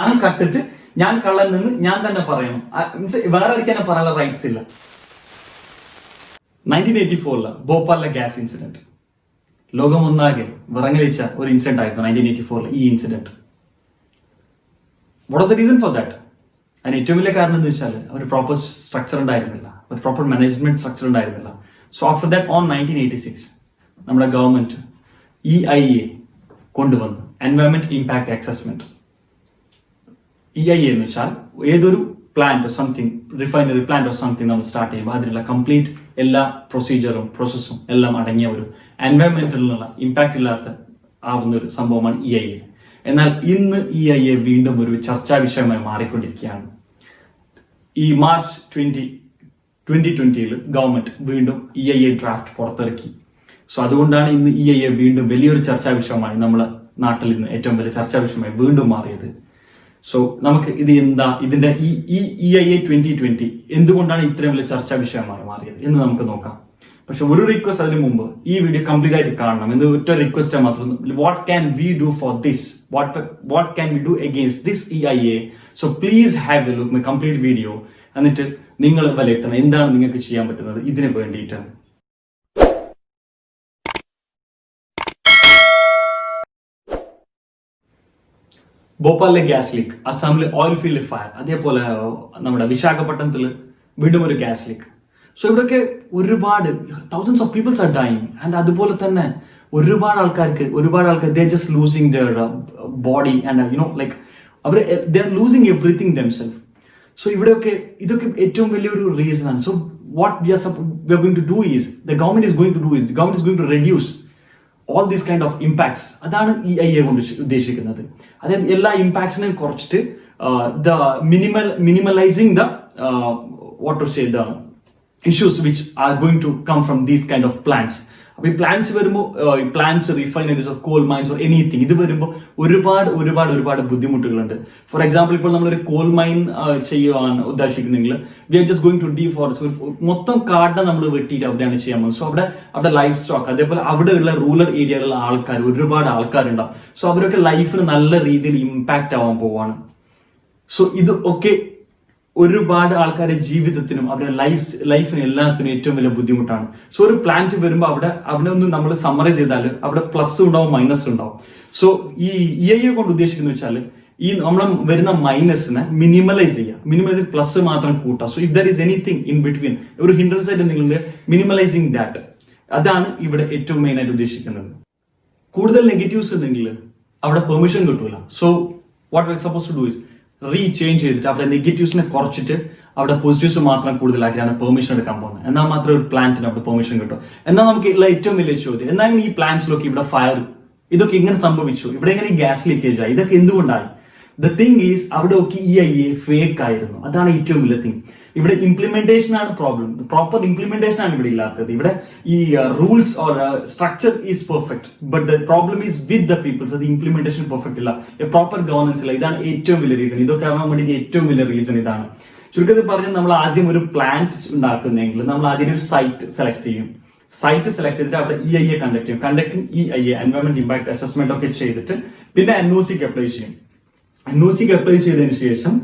ഞാൻ കട്ടിട്ട് ഞാൻ കള്ളൻ നിന്ന് ഞാൻ തന്നെ പറയണം. മീൻസ് വേറെ ആർക്കും എന്നെ പറയാനുള്ള റൈറ്റ്സ് ഇല്ല. 1984 ഭോപ്പാലിലെ ഗ്യാസ് ഇൻസിഡന്റ് ലോകം ഒന്നാകെ വിറങ്ങലിച്ച ഒരു ഇൻസിഡന്റ് ആയിരുന്നു 1984 ഈ incident. What was the reason for that? അതിന് ഏറ്റവും വലിയ കാരണം എന്ന് വെച്ചാൽ ഒരു പ്രോപ്പർ സ്ട്രക്ചർ ഉണ്ടായിരുന്നില്ല, ഒരു പ്രോപ്പർ മാനേജ്മെന്റ് സ്ട്രക്ചർ ഉണ്ടായിരുന്നില്ല. സോ ആഫ്റ്റർ ദാറ്റ് ഓൺ 1986 നമ്മുടെ ഗവൺമെന്റ് EIA കൊണ്ടുവന്നു, എൻവയോൺമെന്റ് ഇമ്പാക്ട് അസസ്മെന്റ്. EIA എന്ന് വെച്ചാൽ ഏതൊരു plant something refinery plant of something നമ്മൾ സ്റ്റാർട്ട് ചെയ്യുമ്പോൾ അതിനുള്ള കംപ്ലീറ്റ് എല്ലാ പ്രൊസീജിയറും പ്രോസസ്സും എല്ലാം അടങ്ങിയ ഒരു എൻവയോൺമെന്റിലുള്ള ഇമ്പാക്ട് ഇല്ലാത്ത ആവുന്ന ഒരു സംഭവമാണ് EIA. എന്നാൽ ഇന്ന് EIA വീണ്ടും ഒരു ചർച്ചാ വിഷയമായി മാറിക്കൊണ്ടിരിക്കുകയാണ്. ഈ മാർച്ച് 2020 ഗവൺമെന്റ് വീണ്ടും EIA ഡ്രാഫ്റ്റ് പുറത്തിറക്കി. സോ അതുകൊണ്ടാണ് ഇന്ന് EIA വീണ്ടും വലിയൊരു ചർച്ചാ വിഷയമായി നമ്മുടെ നാട്ടിൽ ഇന്ന് ഏറ്റവും വലിയ ചർച്ചാ വിഷയമായി വീണ്ടും മാറിയത്. സോ നമുക്ക് ഇത് എന്താ ഇതിന്റെ ഈ EIA 2020 എന്തുകൊണ്ടാണ് ഇത്രയും വലിയ ചർച്ചാ വിഷയമായി മാറിയത് എന്ന് നമുക്ക് നോക്കാം. പക്ഷെ ഒരു റിക്വസ്റ്റ് അതിന് മുമ്പ് ഈ വീഡിയോ കംപ്ലീറ്റ് ആയിട്ട് കാണണം. എന്ത് ഒറ്റ റിക്വസ്റ്റ് മാത്രം, what can we do for this, what can we do against this EIA. So please have a look my complete video. എന്നിട്ട് നിങ്ങൾ വിലയിരുത്തണം എന്താണ് നിങ്ങൾക്ക് ചെയ്യാൻ പറ്റുന്നത് ഇതിന് വേണ്ടിയിട്ട്. ഭോപ്പാലിലെ ഗ്യാസ് ലീക്ക്, അസാമിലെ ഓയിൽ ഫീൽഡ് ഫയർ, അതേപോലെ നമ്മുടെ വിശാഖപട്ടണത്തിൽ വീണ്ടും ഒരു ഗ്യാസ് ലീക്ക്. സോ ഇവിടെയൊക്കെ ഒരുപാട് thousands of peoples are dying. And അതുപോലെ തന്നെ ഒരുപാട് ആൾക്കാർ they just losing their body and like അവർ they are losing everything themselves. So ഇതൊക്കെ ഏറ്റവും വലിയൊരു റീസൺ ആണ്. So what we are going to do is the government is going to reduce all these kind of impacts. അതാണ് EIA കൊണ്ട് ഉദ്ദേശിക്കുന്നത്. അതായത് എല്ലാ ഇമ്പാക്ട്സിനെയും കുറച്ചിട്ട് minimalizing the what to say the issues which are going to come from these kind of plants. അപ്പൊ ഈ plants വരുമ്പോൾ plants refineries or coal mines or anything ഇത് വരുമ്പോൾ ഒരുപാട് ബുദ്ധിമുട്ടുകളുണ്ട്. ഫോർ എക്സാമ്പിൾ ഇപ്പോൾ നമ്മളൊരു കോൾ മൈൻ ചെയ്യുവാൻ ഉദ്ദേശിക്കുന്നെങ്കിൽ we are just going to deforest, മൊത്തം കാടിനെ നമ്മൾ വെട്ടിയിട്ട് അവിടെയാണ് ചെയ്യാൻ പോകുന്നത്. സോ അവിടെ ലൈഫ് സ്റ്റോക്ക്, അതേപോലെ അവിടെയുള്ള റൂറൽ ഏരിയയിലുള്ള ആൾക്കാർ ഒരുപാട് ആൾക്കാരുണ്ടാവും. സോ അവരൊക്കെ ലൈഫിന് നല്ല രീതിയിൽ ഇമ്പാക്ട് ആവാൻ പോവാണ്. സോ ഇത് ഒക്കെ ഒരുപാട് ആൾക്കാരുടെ ജീവിതത്തിനും അവരുടെ ലൈഫിനും എല്ലാത്തിനും ഏറ്റവും വലിയ ബുദ്ധിമുട്ടാണ്. സോ ഒരു പ്ലാന്റ് വരുമ്പോൾ അവിടെ ഒന്ന് നമ്മൾ സമ്മറൈസ് ചെയ്താൽ അവിടെ പ്ലസ് ഉണ്ടാവും മൈനസ് ഉണ്ടാവും. സോ ഈ EIA കൊണ്ട് ഉദ്ദേശിക്കുന്നത് വെച്ചാൽ ഈ നമ്മൾ വരുന്ന മൈനസിനെ മിനിമലൈസ് ചെയ്യുക, പ്ലസ് മാത്രം കൂട്ടുക. So if there is anything in between ഒരു ഹിൻഡ്രൻസ് ആയിട്ട് എന്തെങ്കിലും മിനിമലൈസിങ് ദാറ്റ്, അതാണ് ഇവിടെ ഏറ്റവും മെയിൻ ആയിട്ട് ഉദ്ദേശിക്കുന്നത്. കൂടുതൽ നെഗറ്റീവ്സ് ഉണ്ടെങ്കിൽ അവിടെ പെർമിഷൻ കിട്ടൂല. So what we suppose to do is rechange ചെയ്തിട്ട് അവിടെ നെഗറ്റീവ്സിനെ കുറച്ചിട്ട് അവിടെ പോസിറ്റീവ്സ് മാത്രം കൂടുതലാക്കിയാണ് പെർമിഷൻ എടുക്കാൻ പോകുന്നത്. എന്നാൽ മാത്രമേ ഒരു പ്ലാന്റിന് അവിടെ പെർമിഷൻ കിട്ടും. എന്നാൽ നമുക്ക് ഉള്ള ഏറ്റവും വലിയ ചോദ്യം, എന്നാൽ ഈ പ്ലാന്റ്സിലൊക്കെ ഇവിടെ ഫയർ ഇതൊക്കെ എങ്ങനെ സംഭവിച്ചു, ഇവിടെ എങ്ങനെ ഗ്യാസ് ലീക്കേജ് ആയി, ഇതൊക്കെ എന്തുകൊണ്ടായി? ദ തിങ് ഈസ് അവിടെ ഒക്കെ EIA ഫേക്ക് ആയിരുന്നു. അതാണ് ഏറ്റവും വലിയ തിങ്. ഇവിടെ ഇംപ്ലിമെന്റേഷൻ ആണ് പ്രോബ്ലം. പ്രോപ്പർ ഇംപ്ലിമെന്റേഷൻ ആണ് ഇവിടെ ഇല്ലാത്തത്. ഇവിടെ ഈ rules or structure is perfect, but the problem is with the peoples. അത് ഇംപ്ലിമെന്റേഷൻ പെർഫെക്റ്റ് ഇല്ല, പ്രോപ്പർ ഗവർണൻസ് ഇല്ല. ഇതാണ് ഏറ്റവും വലിയ റീസൺ. ഇതൊക്കെ ആവാൻ വേണ്ടി ഏറ്റവും വലിയ റീസൺ ഇതാണ്. ചുരുക്കത്തിൽ പറഞ്ഞാൽ നമ്മൾ ആദ്യം ഒരു പ്ലാന്റ് ഉണ്ടാക്കുന്നെങ്കിൽ നമ്മൾ ആദ്യം ഒരു സൈറ്റ് സെലക്ട് ചെയ്യും. സൈറ്റ് സെലക്ട് ചെയ്തിട്ട് അവിടെ EIA കണ്ടക്ട് ചെയ്യും. Conducting EIA environment impact assessment ഒക്കെ ചെയ്തിട്ട് പിന്നെ NOCക്ക് അപ്ലൈ ചെയ്യും. NOCക്ക് അപ്ലൈ ചെയ്തതിനു ശേഷം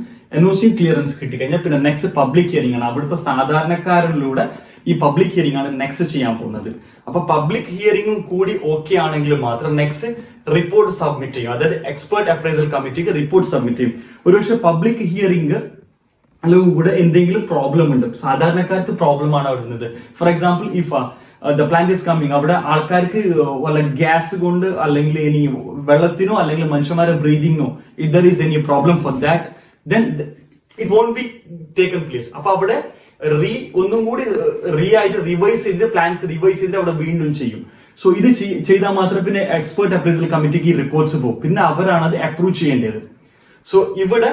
NOC ക്ലിയറൻസ് കിട്ടിക്കഴിഞ്ഞാൽ പിന്നെ നെക്സ്റ്റ് പബ്ലിക് ഹിയറിംഗ് ആണ്. അവിടുത്തെ സാധാരണക്കാരിലൂടെ ഈ പബ്ലിക് ഹിയറിംഗ് ആണ് നെക്സ്റ്റ് ചെയ്യാൻ പോകുന്നത്. അപ്പൊ പബ്ലിക് ഹിയറിംഗും കൂടി ഓക്കെ ആണെങ്കിൽ മാത്രം നെക്സ്റ്റ് റിപ്പോർട്ട് സബ്മിറ്റ് ചെയ്യും. അതായത് എക്സ്പെർട്ട് അപ്രൈസൽ കമ്മിറ്റിക്ക് റിപ്പോർട്ട് സബ്മിറ്റ് ചെയ്യും. ഒരുപക്ഷെ പബ്ലിക് ഹിയറിംഗ് കൂടെ എന്തെങ്കിലും പ്രോബ്ലം ഉണ്ട്, സാധാരണക്കാർക്ക് പ്രോബ്ലം ആണ് വരുന്നത്. For example if the plant is coming, അവിടെ ആൾക്കാർക്ക് വല്ല ഗ്യാസ് കൊണ്ട് അല്ലെങ്കിൽ ഇനി വെള്ളത്തിനോ അല്ലെങ്കിൽ മനുഷ്യന്മാരുടെ ബ്രീതിങ്ങോ if there is any problem for that then it won't be taken place. അപ്പൊ അവിടെ ഒന്നും കൂടി ആയിട്ട് റിവൈസ് ചെയ്തിട്ട് പ്ലാൻസ് റിവൈസ് ചെയ്തിട്ട് അവിടെ വീണ്ടും ചെയ്യും. സോ ഇത് ചെയ്താൽ മാത്രമേ പിന്നെ എക്സ്പെർട്ട് അപ്രൈസൽ കമ്മിറ്റിക്ക് റിപ്പോർട്ട്സ് പോകും. പിന്നെ അവരാണ് അത് അപ്രൂവ് ചെയ്യേണ്ടത്. സോ ഇവിടെ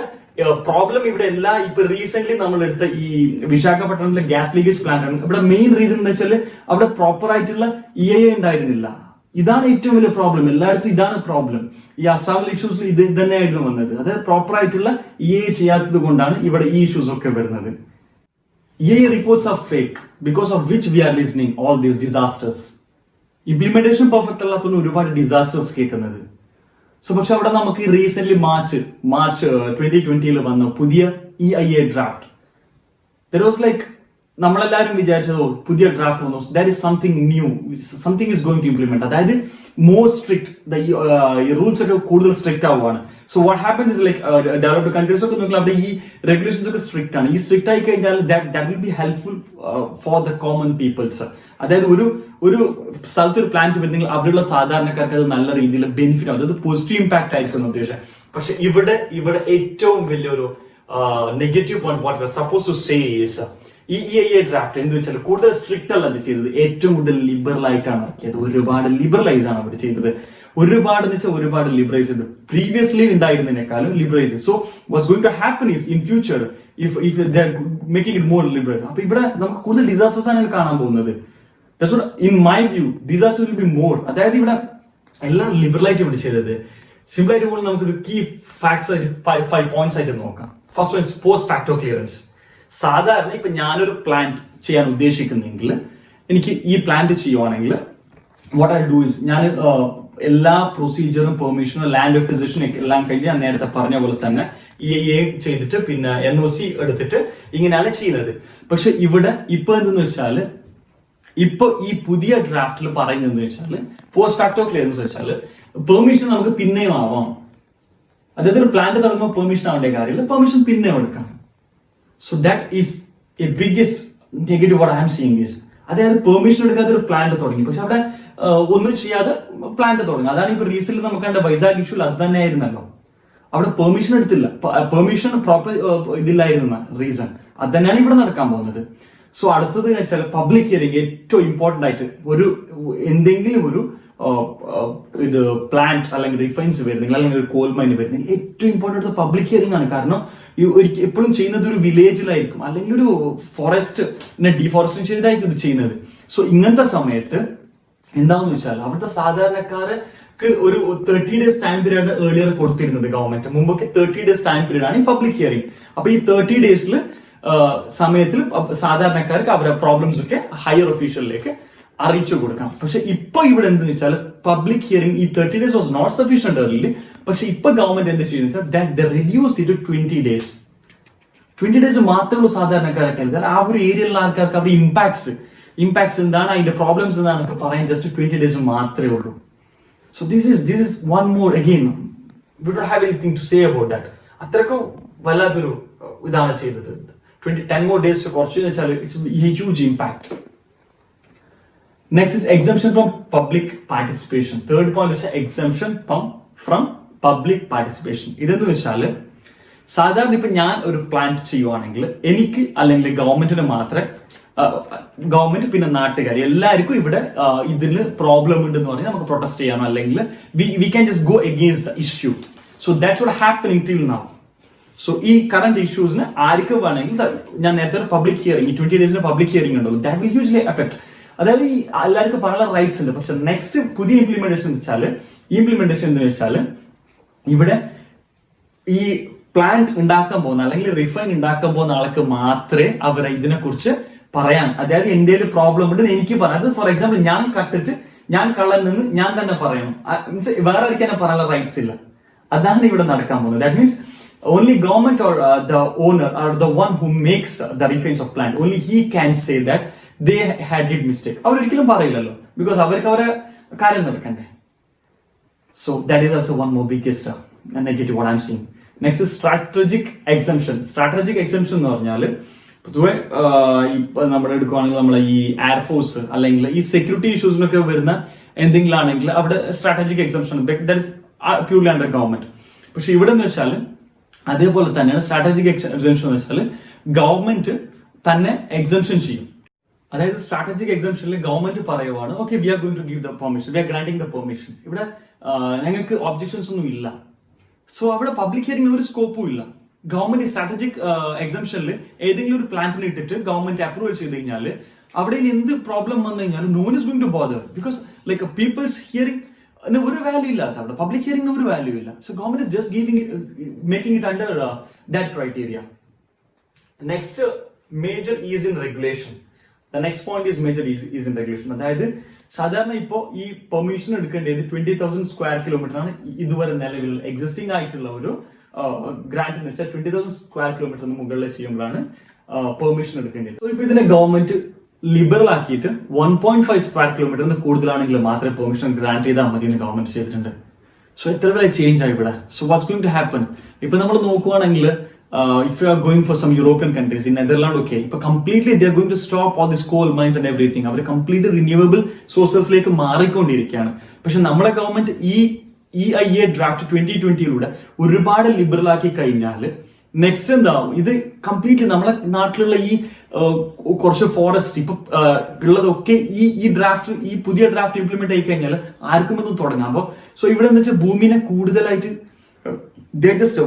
പ്രോബ്ലം ഇവിടെ എല്ലാ ഇപ്പൊ റീസെന്റ് നമ്മൾ എടുത്ത ഈ വിശാഖപട്ടണത്തിലെ ഗ്യാസ് ലീക്കേജ് പ്ലാന്റ് ആണ്. ഇവിടെ മെയിൻ റീസൺ എന്ന് വെച്ചാൽ അവിടെ പ്രോപ്പർ ആയിട്ടുള്ള EIA ഉണ്ടായിരുന്നില്ല. ഇതാണ് ഏറ്റവും വലിയ പ്രോബ്ലം. എല്ലായിടത്തും ഇതാണ് പ്രോബ്ലം. ഈ അസാമിലെ ഇഷ്യൂസിൽ ഇത് തന്നെയായിരുന്നു വന്നത്. അതായത് പ്രോപ്പർ ആയിട്ടുള്ള EIA ചെയ്യാത്തത് കൊണ്ടാണ് ഇവിടെ ഈ ഇഷ്യൂസ് ഒക്കെ വരുന്നത്. EIA reports are fake because of which we are listening all these disasters. Implementation perfect അല്ലാത്തതുകൊണ്ട് ഒരുപാട് ഡിസാസ്റ്റേഴ്സ് കേൾക്കുന്നത്. സോ പക്ഷെ അവിടെ നമുക്ക് റീസെന്റ് മാർച്ച് 2020 വന്ന പുതിയ EIA draft, there was like നമ്മളെല്ലാവരും വിചാരിച്ചത് പുതിയ ഡ്രാഫ്റ്റ് വന്നു, that is something new, something is going to implement, അതായത് മോർ സ്ട്രിക്ട് ഈ റൂൾസ് ഒക്കെ കൂടുതൽ സ്ട്രിക്റ്റ് ആവുകയാണ്. So what happens is like developed countries ഒക്കെ നോക്കിയാൽ അവിടെ ഈ റെഗുലേഷൻസ് ഒക്കെ സ്ട്രിക്റ്റ് ആണ്. ഈ സ്ട്രിക്റ്റ് ആയി കഴിഞ്ഞാൽ that will be helpful for the common peoples. അതായത് ഒരു സ്ഥലത്ത് ഒരു പ്ലാന്റ് വരുന്നെങ്കിൽ അവിടെയുള്ള സാധാരണക്കാർക്ക് അത് നല്ല രീതിയിൽ ബെനിഫിറ്റ് ആവും, അതായത് പോസിറ്റീവ് ഇമ്പാക്ട് ആയിരിക്കും ഉദ്ദേശം. പക്ഷെ ഇവിടെ ഏറ്റവും വലിയൊരു negative point what suppose to say is ഈ EIA ഡ്രാഫ്റ്റ് എന്ന് വെച്ചാൽ കൂടുതൽ സ്ട്രിക്റ്റ് അല്ല അത് ചെയ്തത്, ഏറ്റവും കൂടുതൽ ലിബറൽ ആയിട്ടാണ് ഇറക്കിയത്. ഒരുപാട് ലിബറലൈസ് ആണ് അവർ ചെയ്തത്. ഒരുപാട് എന്ന് വെച്ചാൽ ഒരുപാട് ലിബറൈസ് ചെയ്തു, പ്രീവിയസ്ലി ഉണ്ടായിരുന്നതിനേക്കാളും liberalise. So what's going to happen is in future if they are making it more liberal, അപ്പൊ ഇവിടെ നമുക്ക് കൂടുതൽ ഡിസാസ്റ്റേഴ്സ് ആണ് കാണാൻ പോകുന്നത്. In my view disaster will be more. അതായത് ഇവിടെ എല്ലാം ലിബറലായിട്ട് ഇവിടെ ചെയ്തത്. സിമ്പിൾ ആയിട്ട് പോലും നമുക്കൊരു കീ ഫാക്ട്സ് 5 പോയിന്റ്സ് ആയിട്ട് നോക്കാം. First one is post facto clearance. സാധാരണ ഇപ്പൊ ഞാനൊരു പ്ലാന്റ് ചെയ്യാൻ ഉദ്ദേശിക്കുന്നെങ്കിൽ, എനിക്ക് ഈ പ്ലാന്റ് ചെയ്യുവാണെങ്കിൽ വാട്ട് ഐ ഡു ഇസ് ഞാൻ എല്ലാ പ്രൊസീജിയറും പെർമിഷനും ലാൻഡ് അക്വിസിഷനും എല്ലാം കഴിഞ്ഞ് ഞാൻ നേരത്തെ പറഞ്ഞ പോലെ തന്നെ EIA ചെയ്തിട്ട് പിന്നെ NOC എടുത്തിട്ട് ഇങ്ങനെയാണ് ചെയ്യുന്നത്. പക്ഷെ ഇവിടെ ഇപ്പൊ എന്തെന്ന് വെച്ചാൽ ഇപ്പൊ ഈ പുതിയ ഡ്രാഫ്റ്റിൽ പറയുന്നത് വെച്ചാൽ പോസ്റ്റ് ഫാക്ടോ ക്ലിയറൻസ് വെച്ചാൽ പെർമിഷൻ നമുക്ക് പിന്നെയും ആവാം. അതായത് ഒരു പ്ലാന്റ് തുടങ്ങുമ്പോൾ പെർമിഷൻ ആവേണ്ട കാര്യമില്ല, പെർമിഷൻ പിന്നെയും എടുക്കാം. So that is a biggest negative what I am seeing is, അതായത് പെർമിഷൻ എടുക്കാതെ ഒരു പ്ലാന്റ് തുടങ്ങി, പക്ഷെ അവിടെ ഒന്നും ചെയ്യാതെ പ്ലാന്റ് തുടങ്ങി. അതാണ് ഇപ്പൊ റീസെന്റ് നമുക്ക് കണ്ട വൈസാഖ് ഇഷ്യൂ അത് തന്നെ ആയിരുന്നല്ലോ. അവിടെ പെർമിഷൻ എടുത്തില്ല, പെർമിഷൻ പ്രോപ്പർ ഇതില്ലായിരുന്ന റീസൺ അത് തന്നെയാണ് ഇവിടെ നടക്കാൻ പോകുന്നത്. സോ അടുത്തത് വെച്ചാൽ പബ്ലിക് ഹിയറിംഗ്. ഏറ്റവും ഇമ്പോർട്ടന്റ് ആയിട്ട് എന്തെങ്കിലും ഒരു ഇത് പ്ലാന്റ് അല്ലെങ്കിൽ റിഫൈൻസ് വരുന്നെങ്കിൽ അല്ലെങ്കിൽ ഒരു കോൾ മൈൻ വരുന്നെങ്കിൽ ഏറ്റവും ഇമ്പോർട്ടന്റ് പബ്ലിക് ഹിയറിംഗ് ആണ്. കാരണം എപ്പോഴും ചെയ്യുന്നത് ഒരു വില്ലേജിലായിരിക്കും അല്ലെങ്കിൽ ഒരു ഫോറസ്റ്റ് ഡീഫോറസ്റ്റേഷൻ ചെയ്തിട്ടായിരിക്കും ഇത് ചെയ്യുന്നത്. സോ ഇങ്ങനത്തെ സമയത്ത് എന്താണെന്ന് വെച്ചാൽ അവിടുത്തെ സാധാരണക്കാർക്ക് ഒരു 30 days ടൈം പീരീഡ് ഏർലിയർ കൊടുത്തിരുന്നത് ഗവൺമെന്റ്. മുമ്പൊക്കെ 30 days ടൈം പീരീഡ് ആണ് ഈ പബ്ലിക് ഹിയറിംഗ്. അപ്പൊ ഈ 30 days സമയത്തിൽ സാധാരണക്കാർക്ക് അവരുടെ പ്രോബ്ലംസ് ഒക്കെ ഹയർ ഒഫീഷ്യലിലേക്ക് അറിയിച്ചു കൊടുക്കാം. പക്ഷെ ഇപ്പൊ ഇവിടെ എന്തെന്ന് വെച്ചാൽ പബ്ലിക് ഹിയറിംഗ് ഈ 30 days was not sufficient early. പക്ഷെ ഇപ്പൊ ഗവൺമെന്റ് എന്ത് ചെയ്യുന്നത് that they reduced it to 20 days. 20 days മാത്രമേ ഉള്ളൂ സാധാരണക്കാരൊക്കെ. ആ ഒരു ഏരിയയിലുള്ള ആൾക്കാർക്ക് അവരുടെ ഇമ്പാക്ട്സ് എന്താണ്, അതിന്റെ പ്രോബ്ലംസ് എന്താണെന്നൊക്കെ പറയാൻ ജസ്റ്റ് 20 days മാത്രമേ ഉള്ളൂ. So this is one more again we don't have anything to say about that. അത്രക്കും വല്ലാത്തൊരു ഇതാണ് ചെയ്തത്. 10 more days കുറച്ച് വെച്ചാൽ it's a huge impact. Next is exemption from public participation. Third point വെച്ചാൽ എക്സംഷൻ ഫ്രം പബ്ലിക് പാർട്ടിസിപ്പേഷൻ. ഇതെന്ന് വെച്ചാൽ സാധാരണ ഇപ്പൊ ഞാൻ ഒരു പ്ലാന്റ് ചെയ്യുവാണെങ്കിൽ എനിക്ക് അല്ലെങ്കിൽ ഗവൺമെന്റിന് മാത്രമേ, ഗവൺമെന്റ് പിന്നെ നാട്ടുകാർ എല്ലാവർക്കും ഇവിടെ ഇതിന് പ്രോബ്ലം ഉണ്ടെന്ന് പറഞ്ഞാൽ നമുക്ക് പ്രൊട്ടസ്റ്റ് ചെയ്യാനോ അല്ലെങ്കിൽ we can just go against the issue. So that's what happening till now. So ഈ കറന്റ് ഇഷ്യൂസിന് ആർക്കും വേണമെങ്കിൽ ഞാൻ നേരത്തെ ഒരു പബ്ലിക് ഹിയറിംഗ് ഈ 20 days പബ്ലിക് ഹിയറിംഗ് ഉണ്ടല്ലോ, ദാറ്റ് വിൽ ഹ്യൂജ്ലി എഫക്ട്. അതായത് ഈ എല്ലാവർക്കും പല റൈറ്റ്സ് ഉണ്ട്. പക്ഷെ നെക്സ്റ്റ് പുതിയ ഇംപ്ലിമെന്റേഷൻ എന്ന് വെച്ചാൽ ഇവിടെ ഈ പ്ലാന്റ് ഉണ്ടാക്കാൻ പോകുന്ന അല്ലെങ്കിൽ റിഫൈൻ ഉണ്ടാക്കാൻ പോകുന്ന ആൾക്ക് മാത്രമേ അവരെ ഇതിനെ കുറിച്ച് പറയാൻ, അതായത് എന്റെ പ്രോബ്ലം ഉണ്ട് എനിക്ക് പറയാം. അത് ഫോർ എക്സാമ്പിൾ ഞാൻ കട്ടിട്ട് ഞാൻ കള്ളൻ നിന്ന് ഞാൻ തന്നെ പറയണം, മീൻസ് വേറെ ആർക്കും എന്നെ പറയാനുള്ള റൈറ്റ്സ് ഇല്ല. അതാണ് ഇവിടെ നടക്കാൻ പോകുന്നത്. That means only government or the owner or the one who makes the refines of plant, only he can say that they had did mistake. അവർ ഒരിക്കലും പറയില്ലല്ലോ, ബിക്കോസ് അവർക്ക് അവരെ കാര്യം നടക്കണ്ടേ. So that is also one more biggest negative what I am seeing. Next strategic exemption. Strategic exemption എന്ന് പറഞ്ഞാൽ പൊതുവെ ഇപ്പൊ നമ്മൾ എടുക്കുവാണെങ്കിൽ നമ്മളെ ഈ എയർഫോഴ്സ് അല്ലെങ്കിൽ ഈ സെക്യൂരിറ്റി ഇഷ്യൂസിനൊക്കെ വരുന്ന എന്തെങ്കിലും ആണെങ്കിൽ അവിടെ strategic exemption that is purely under government. പക്ഷെ ഇവിടെ എന്ന് വെച്ചാൽ അതേപോലെ തന്നെയാണ് സ്ട്രാറ്റജിക് എക്സംഷൻ എന്ന് വെച്ചാൽ ഗവൺമെന്റ് തന്നെ എക്സംഷൻ ചെയ്യും. അതായത് സ്ട്രാറ്റജിക് എക്സംഷനിൽ ഗവൺമെന്റ് പറയുവാണ് okay we are going to give the permission, we are granting the permission. ഇവിടെ ഞങ്ങൾക്ക് ഒബ്ജക്ഷൻസ് ഒന്നും ഇല്ല. സോ അവിടെ പബ്ലിക് ഹിയറിംഗ് ഒരു സ്കോപ്പും ഇല്ല. ഗവൺമെന്റ് സ്ട്രാറ്റജിക് എക്സംഷനിൽ ഏതെങ്കിലും ഒരു പ്ലാന്റിന് ഇട്ടിട്ട് ഗവൺമെന്റ് അപ്രൂവൽ ചെയ്ത് കഴിഞ്ഞാൽ അവിടെ എന്ത് പ്രോബ്ലം വന്നു കഴിഞ്ഞാൽ no one is going to bother, because like peoples hearing ഒരു വാല്യൂ ഇല്ലാത്ത അവിടെ പബ്ലിക് ഹിയറിംഗ് ഒരു വാല്യൂ ഇല്ല. So government is just making it under that criteria. Next major is in regulation. The next point is major is in regulation. അതായത് സാധാരണ ഇപ്പോ ഈ permission എടുക്കേണ്ടത് 20,000 സ്ക്വയർ കിലോമീറ്റർ ആണ് ഇതുവരെ നിലവിൽ എക്സിസ്റ്റിംഗ് ആയിട്ടുള്ള ഒരു ഗ്രാന്റ് എന്ന് വെച്ചാൽ 20,000 സ്ക്വയർ കിലോമീറ്ററിന് മുകളിൽ ചെയ്യുമ്പോഴാണ് പെർമിഷൻ എടുക്കേണ്ടത്. സോ ഇപ്പൊ ഇതിനെ ഗവൺമെന്റ് ലിബറൽ ആക്കിയിട്ട് 1.5 സ്ക്വയർ കിലോമീറ്ററിന് കൂടുതലാണെങ്കിൽ മാത്രമേ പെർമിഷൻ ഗ്രാന്റ് ചെയ്താൽ മതി എന്ന് ഗവൺമെന്റ് ചെയ്തിട്ടുണ്ട്. സോ എത്ര വലിയ ചേഞ്ച് ആയി ഇവിടെ. So what's going to happen? ഇപ്പൊ നമ്മൾ നോക്കുവാണെങ്കിൽ if you are going for some European countries, in Netherlands, okay, but completely they are going to stop all these coal mines and everything. Our completely renewable sourcesലേക്ക് മാറിക്കൊണ്ടിരിക്കുകയാണ്. പക്ഷെ നമ്മളെ government ഈ EIA draft 2020 ഒരുപാട് liberal ആക്കി കഴിഞ്ഞാൽ next എന്താവും? ഇത് completely നമ്മളെ നാട്ടിലുള്ള ഈ കുറച്ച് ഫോറസ്റ്റ് ഇപ്പൊ ഉള്ളതൊക്കെ ഈ ഡ്രാഫ്റ്റ് ഈ പുതിയ ഡ്രാഫ്റ്റ് ഇംപ്ലിമെന്റ് ആയി കഴിഞ്ഞാൽ ആർക്കും ഒന്നും തുടങ്ങാം. അപ്പൊ സോ ഇവിടെ എന്താ വെച്ചാൽ ഭൂമിനെ കൂടുതലായിട്ട് they're just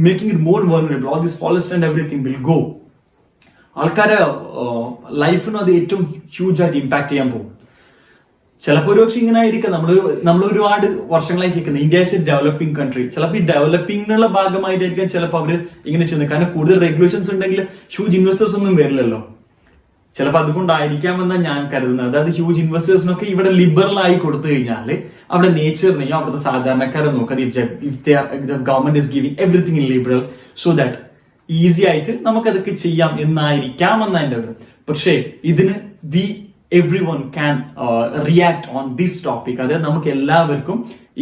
making it more vulnerable. All this forest and everything will go. ആൾക്കാരെ ലൈഫിനും അത് ഏറ്റവും ഹ്യൂജ് ആയിട്ട് ഇമ്പാക്ട് ചെയ്യാൻ പോകും. ചിലപ്പോൾ ഒരുപക്ഷെ ഇങ്ങനെ ആയിരിക്കാം. നമ്മൾ ഒരുപാട് വർഷങ്ങളായി കേൾക്കുന്നത് India is A developing country. ചിലപ്പോൾ ഈ ഡെവലപ്പിംഗിനുള്ള ഭാഗമായിട്ടായിരിക്കാം ചിലപ്പോൾ അവര് ഇങ്ങനെ ചെയ്യുന്നത്. കാരണം കൂടുതൽ റെഗുലേഷൻസ് ഉണ്ടെങ്കിൽ ഹ്യൂജ് ഇൻവെസ്റ്റേഴ്സ് ഒന്നും വരില്ലല്ലോ. ചിലപ്പോൾ അതുകൊണ്ടായിരിക്കാമെന്നാണ് ഞാൻ കരുതുന്നത്. അതായത് ഹ്യൂജ് ഇൻവെസ്റ്റേഴ്സിനൊക്കെ ഇവിടെ ലിബറൽ ആയി കൊടുത്തു കഴിഞ്ഞാൽ അവിടെ നേച്ചറിനെയും അവിടുത്തെ സാധാരണക്കാരെ നോക്കാതെ government is giving everything in liberal so that easy ആയിട്ട് നമുക്കതൊക്കെ ചെയ്യാം എന്നായിരിക്കാമെന്ന എന്റെ ഒരു. പക്ഷേ ഇതിന് every one can react on this topic. അതായത് നമുക്ക് എല്ലാവർക്കും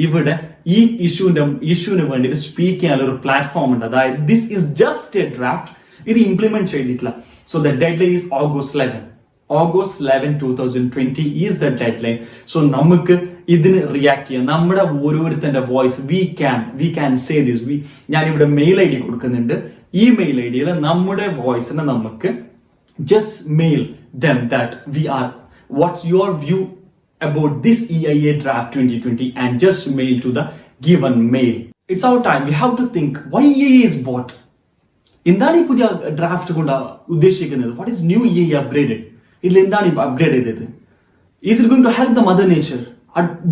ഇവിടെ ഈ ഇഷ്യൂവിന് വേണ്ടിയിട്ട് സ്പീക്ക് ചെയ്യാനുള്ള ഒരു പ്ലാറ്റ്ഫോം ഉണ്ട്. അതായത് this is just A draft. ഇത് ഇംപ്ലിമെന്റ് ചെയ്തിട്ടില്ല. So the deadline is August 11. August 11, 2020 is the deadline. So നമുക്ക് ഇതിന് റിയാക്ട് ചെയ്യാം. നമ്മുടെ ഓരോരുത്തരുടെ voice we can say this. ഞാൻ ഇവിടെ മെയിൽ ഐ ഡി കൊടുക്കുന്നുണ്ട്. ഈ മെയിൽ ഐ ഡിയിൽ നമ്മുടെ വോയിസിനെ നമുക്ക് just mail them that what's your view about this EIA draft 2020 and just mail to the given mail. It's our time. We have to think why EIA is bought. എന്താണ് ഈ പുതിയ draft കൊണ്ട് ഉദ്ദേശിക്കുന്നത്? What is new EIA upgraded? ഇതിൽ എന്താണ് upgrade ചെയ്തത്? Is it going to help the mother nature?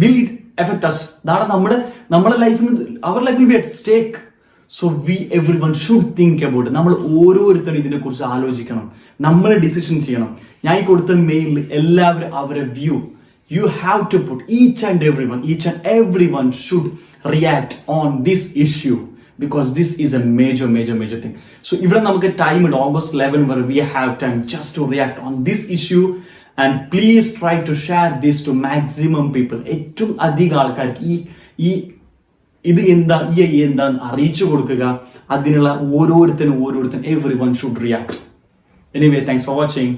Will it effect us? അതാണ് നമ്മുടെ ലൈഫിന് അവർ life will be at stake. So everyone should think about. നമ്മൾ ഓരോരുത്തരും ഇതിനെ കുറിച്ച് ആലോചിക്കണം. നമ്മൾ ഡിസിഷൻ ചെയ്യണം. ഞാൻ ഈ കൊടുത്ത മെയിലിൽ എല്ലാവരും അവരുടെ view you have to put each and everyone should react on this issue. Because this is a major thing. So ഇവിടെ നമുക്ക് ടൈം ഉണ്ട്. August 11 വരെ we have time just to react on this issue and please try to share this to maximum people. ഏറ്റവും അധികം ആൾക്കാർക്ക് ഇത് എന്താന്ന് അറിയിച്ചു കൊടുക്കുക. അതിനുള്ള ഓരോരുത്തരും everyone should react. Anyway, thanks for watching.